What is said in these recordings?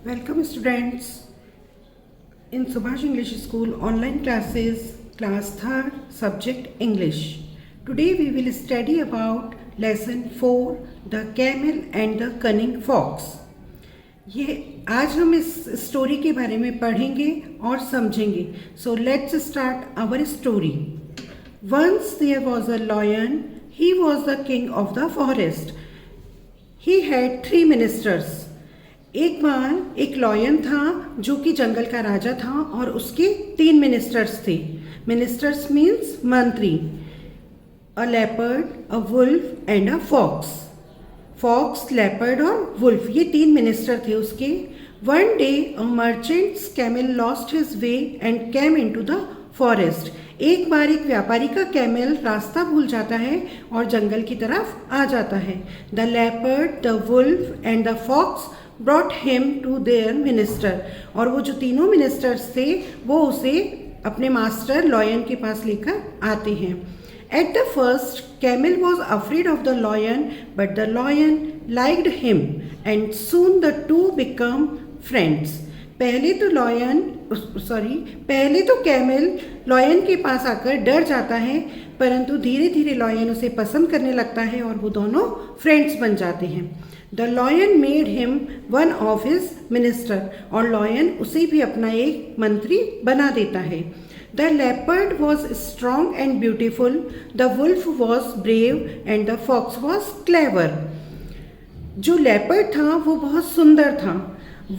Welcome students in Subhash English School online classes, class 3rd, subject English. Today we will study about lesson 4, the camel and the cunning fox. ये आज हम इस story के बारे में पढ़ेंगे और समझेंगे. So let's start our story. Once there was a lion. He was the king of the forest. He had 3 ministers. एक बार एक लॉयन था जो कि जंगल का राजा था और उसके 3 मिनिस्टर्स थे. मिनिस्टर्स मीन्स मंत्री. A leopard, a wolf and a fox. Fox, leopard और वुल्फ, ये 3 मिनिस्टर थे उसके. One day a merchant's camel lost his way and came into the forest. एक बार एक व्यापारी का कैमल रास्ता भूल जाता है और जंगल की तरफ आ जाता है. The leopard, the wolf and the fox brought him to their minister. और वो जो तीनों मिनिस्टर्स थे वो उसे अपने मास्टर लॉयन के पास लेकर आते हैं. At the first camel was afraid of the lion but the lion liked him and soon the two become friends. पहले तो कैमल लॉयन के पास आकर डर जाता है, परंतु धीरे धीरे लॉयन उसे पसंद करने लगता है और वो दोनों फ्रेंड्स बन जाते हैं. The lion made him one of his minister. और लॉयन उसे भी अपना एक मंत्री बना देता है. The leopard was strong and beautiful. The wolf was brave and the fox was clever. जो लेपर्ड था वो बहुत सुंदर था.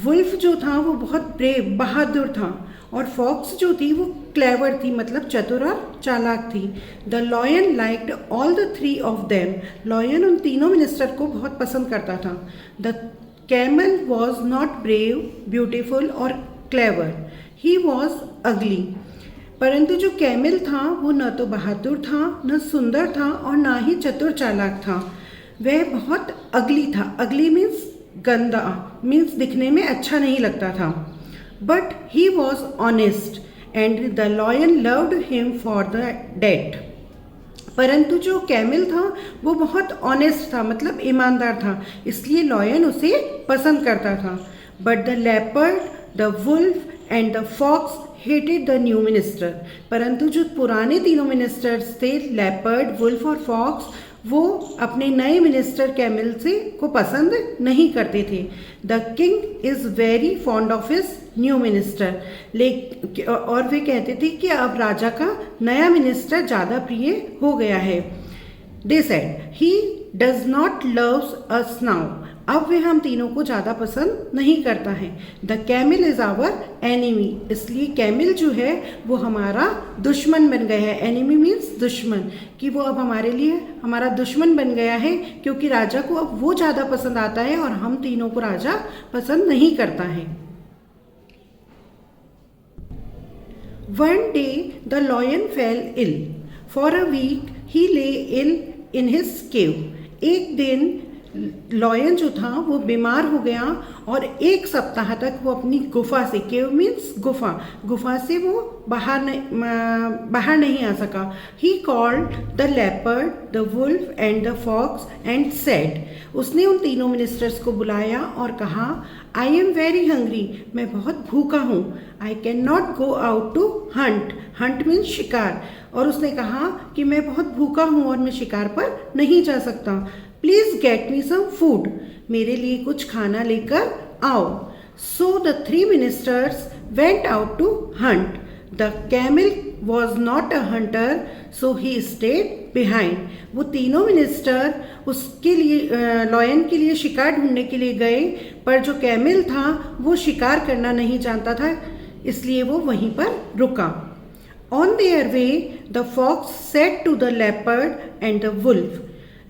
वुल्फ जो था वो बहुत ब्रेव, बहादुर था. और फॉक्स जो थी वो क्लेवर थी, मतलब चतुर और चालाक थी. The lion liked all the 3 of them. Lion उन तीनों मिनिस्टर को बहुत पसंद करता था. The camel was not brave, beautiful और क्लेवर. ही वॉज अगली. परंतु जो कैमल था वो न तो बहादुर था, न सुंदर था और ना ही चतुर चालाक था. वह बहुत अगली था. अगली मीन्स गंदा, मीन्स दिखने में अच्छा नहीं लगता था. But he was honest and the lion loved him for that डेट. परंतु जो कैमल था वो बहुत ऑनेस्ट था, मतलब ईमानदार था, इसलिए लॉयन उसे पसंद करता था. But the leopard, the wolf and the fox hated the new minister. परंतु जो पुराने तीनों मिनिस्टर्स थे, लेपर्ड, वुल्फ और फॉक्स, वो अपने नए मिनिस्टर कैमल से को पसंद नहीं करते थे. The king is very fond of his new minister. और वे कहते थे कि अब राजा का नया मिनिस्टर ज़्यादा प्रिय हो गया है. They said he does not loves us now. अब वे हम तीनों को ज़्यादा पसंद नहीं करता है. The camel is our enemy. इसलिए कैमल जो है वो हमारा दुश्मन बन गया है. एनिमी मीन्स दुश्मन, कि वो अब हमारे लिए हमारा दुश्मन बन गया है, क्योंकि राजा को अब वो ज़्यादा पसंद आता है और हम तीनों को राजा पसंद नहीं करता है. One day the lion fell ill. For a week he lay ill in his केव. एक दिन लॉयन जो था वो बीमार हो गया और 1 सप्ताह तक वो अपनी गुफा से, केव मीन्स गुफा से वो बाहर नहीं आ सका. He called the leopard, the wolf and the fox and said. उसने उन तीनों मिनिस्टर्स को बुलाया और कहा, आई एम वेरी हंग्री. मैं बहुत भूखा हूँ. I can not go out to hunt. Hunt means शिकार. और उसने कहा कि मैं बहुत भूखा हूँ और मैं शिकार पर नहीं जा सकता. Please get me some food. मेरे लिए कुछ खाना लेकर आओ. So the 3 ministers went out to hunt. The camel was not a hunter, so he stayed behind. वो तीनों मिनिस्टर उसके लिए लॉयन के लिए शिकार ढूंढने के लिए गए, पर जो कैमल था वो शिकार करना नहीं जानता था, इसलिए वो वहीं पर रुका. On their way the fox said to the leopard and the wolf.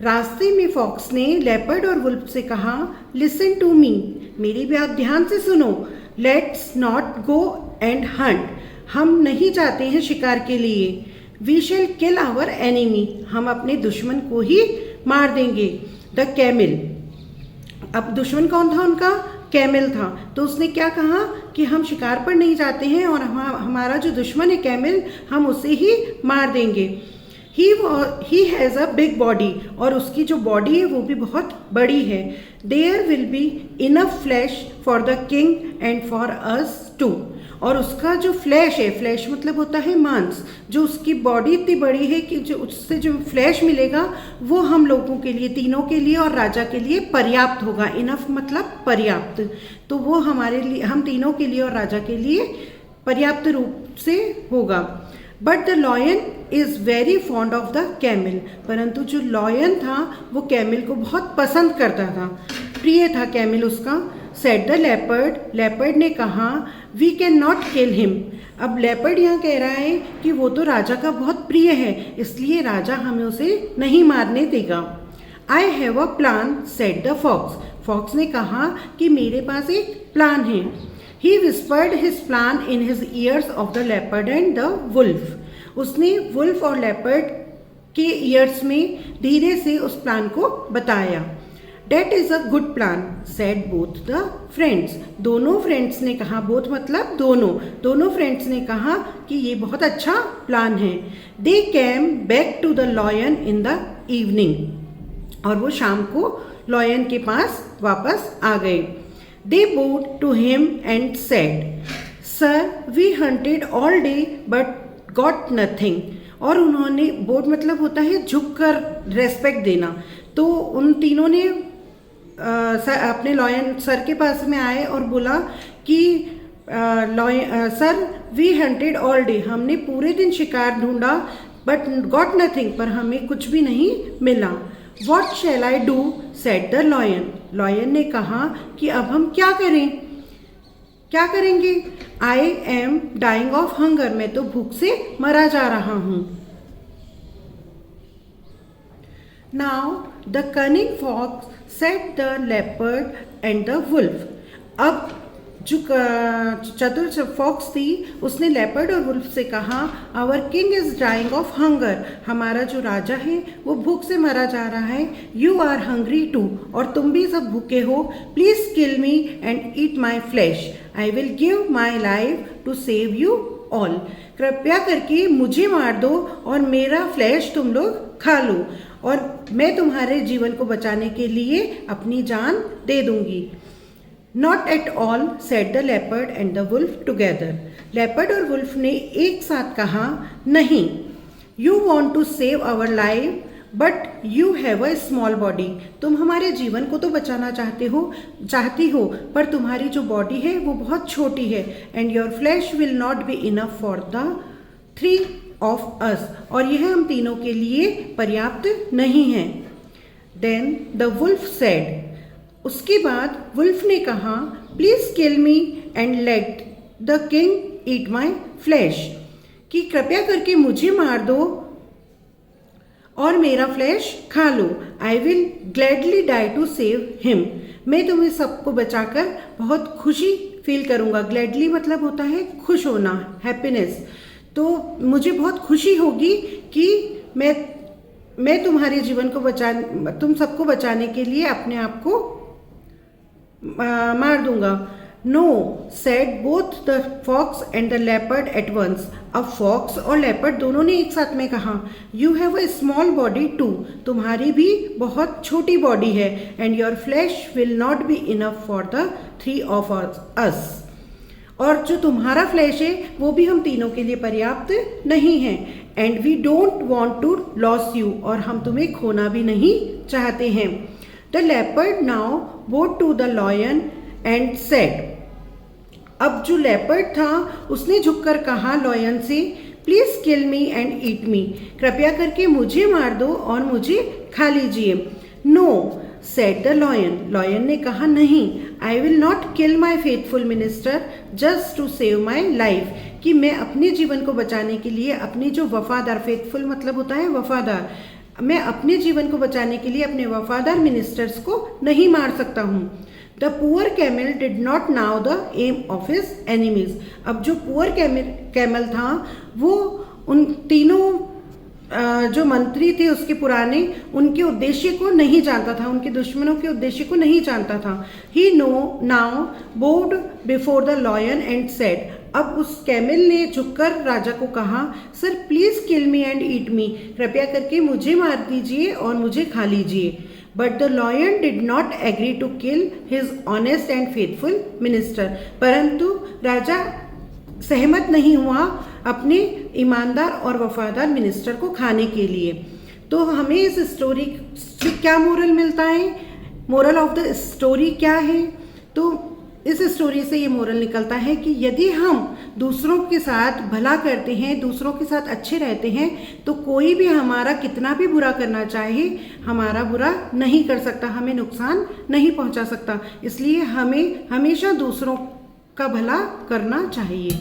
रास्ते में फॉक्स ने लेपर्ड और वुल्फ से कहा, लिसन टू मी. मेरी बात ध्यान से सुनो. Let's not go and hunt. हम नहीं जाते हैं शिकार के लिए. We shall kill our enemy. हम अपने दुश्मन को ही मार देंगे. The camel. अब दुश्मन कौन था उनका? कैमल था. तो उसने क्या कहा कि हम शिकार पर नहीं जाते हैं और हमारा जो दुश्मन है कैमल, हम उसे ही मार देंगे. He has a big body, और उसकी जो बॉडी है वो भी बहुत बड़ी है. There will be enough flesh for the king and for us too. और उसका जो फ्लैश है, फ्लैश मतलब होता है मांस, जो उसकी बॉडी इतनी बड़ी है कि जो उससे जो फ्लैश मिलेगा वो हम लोगों के लिए, तीनों के लिए और राजा के लिए पर्याप्त होगा. इनफ मतलब पर्याप्त, तो वो हमारे लिए, हम तीनों के लिए और राजा के लिए पर्याप्त रूप से होगा. But the lion is very fond of the camel. परंतु जो लॉयन था वो कैमल को बहुत पसंद करता था, प्रिय था कैमल उसका. Said the leopard. लेपर्ड ने कहा we can not kill him. अब लेपर्ड यहाँ कह रहा है कि वो तो राजा का बहुत प्रिय है, इसलिए राजा हमें उसे नहीं मारने देगा. I have a plan, said the fox. Fox ने कहा कि मेरे पास एक प्लान है. He whispered his plan in his ears of the leopard and the wolf. उसने वुल्फ और लेपर्ड के ईयर्स में धीरे से उस प्लान को बताया. That is a good plan, said both the friends. दोनों फ्रेंड्स ने कहा, बोथ मतलब दोनों फ्रेंड्स ने कहा कि ये बहुत अच्छा प्लान है. They came back to the lion in the evening. और वो शाम को लॉयन के पास वापस आ गए. They bowed to him and said, sir we hunted all day but got nothing. और उन्होंने, बोड मतलब होता है झुककर रेस्पेक्ट देना, तो उन तीनों ने अपने लॉयन सर के पास में आए और बोला कि sir we hunted all day, हमने पूरे दिन शिकार ढूंढा बट गॉट नथिंग, पर हमें कुछ भी नहीं मिला. What shall I do, said the lion. Lion ने कहा कि अब हम क्या करें, क्या करेंगे. I am dying of hunger. मैं तो भूख से मरा जा रहा हूँ. Now the cunning fox said the leopard and the wolf. अब जो चतुर फॉक्स थी उसने लेपर्ड और वुल्फ से कहा, our king is dying of hunger. हमारा जो राजा है वो भूख से मरा जा रहा है. यू आर हंग्री टू, और तुम भी सब भूखे हो. Please kill me and eat my flesh. I will give my life to save you all. कृपया करके मुझे मार दो और मेरा फ्लैश तुम लोग खा लो, और मैं तुम्हारे जीवन को बचाने के लिए अपनी जान दे दूंगी. Not at all, said the leopard and the wolf together. Leopard और वुल्फ ने एक साथ कहा, नहीं. You want to save our life but you have a small body. तुम हमारे जीवन को तो बचाना चाहती हो, पर तुम्हारी जो बॉडी है वो बहुत छोटी है. And your flesh will not be enough for the 3 of us. और यह हम तीनों के लिए पर्याप्त नहीं है. Then the wolf said. उसके बाद वुल्फ ने कहा, please kill me and let the king eat my flesh. कि कृपया करके मुझे मार दो और मेरा फ्लैश खा लो. I will gladly die to save him. मैं तुम्हें सबको बचाकर बहुत खुशी फील करूँगा. ग्लैडली मतलब होता है खुश होना, हैप्पीनेस. तो मुझे बहुत खुशी होगी कि मैं तुम्हारे जीवन को तुम सबको बचाने के लिए अपने आप को मार दूंगा. No, said both the fox and the leopard at once. अब फॉक्स और लेपर्ड दोनों ने एक साथ में कहा, you have a small body too. तुम्हारी भी बहुत छोटी बॉडी है. And your flesh will not be enough for the 3 of us. और जो तुम्हारा फ्लैश है वो भी हम तीनों के लिए पर्याप्त नहीं है. And we don't want to lose you. और हम तुम्हें खोना भी नहीं चाहते हैं. The leopard now bowed to the lion and said. अब जो लेपर्ड था उसने झुककर कहा लॉयन से, please kill me and eat me. कृपया करके मुझे मार दो और मुझे खा लीजिए. No, said the lion. Lion ने कहा, नहीं. I will not kill my faithful minister just to save my life. कि मैं अपने जीवन को बचाने के लिए अपनी जो वफादार, फेथफुल मतलब होता है वफादार, मैं अपने जीवन को बचाने के लिए अपने वफादार मिनिस्टर्स को नहीं मार सकता हूँ. The poor camel did not know the aim of his enemies. अब जो पुअर कैमल था वो उन तीनों जो मंत्री थे उसके पुराने, उनके उद्देश्य को नहीं जानता था, उनके दुश्मनों के उद्देश्य को नहीं जानता था. He now bowed before the lion and said. अब उस कैमल ने झुककर राजा को कहा, sir please kill me and eat me, कृपया करके मुझे मार दीजिए और मुझे खा लीजिए। But the lion did not agree to kill his honest and faithful minister, परंतु राजा सहमत नहीं हुआ अपने ईमानदार और वफादार मिनिस्टर को खाने के लिए। तो हमें इस स्टोरी से क्या मोरल मिलता है? मोरल ऑफ द स्टोरी क्या है? तो इस स्टोरी से ये मोरल निकलता है कि यदि हम दूसरों के साथ भला करते हैं, दूसरों के साथ अच्छे रहते हैं, तो कोई भी हमारा कितना भी बुरा करना चाहे हमारा बुरा नहीं कर सकता, हमें नुकसान नहीं पहुंचा सकता। इसलिए हमें हमेशा दूसरों का भला करना चाहिए।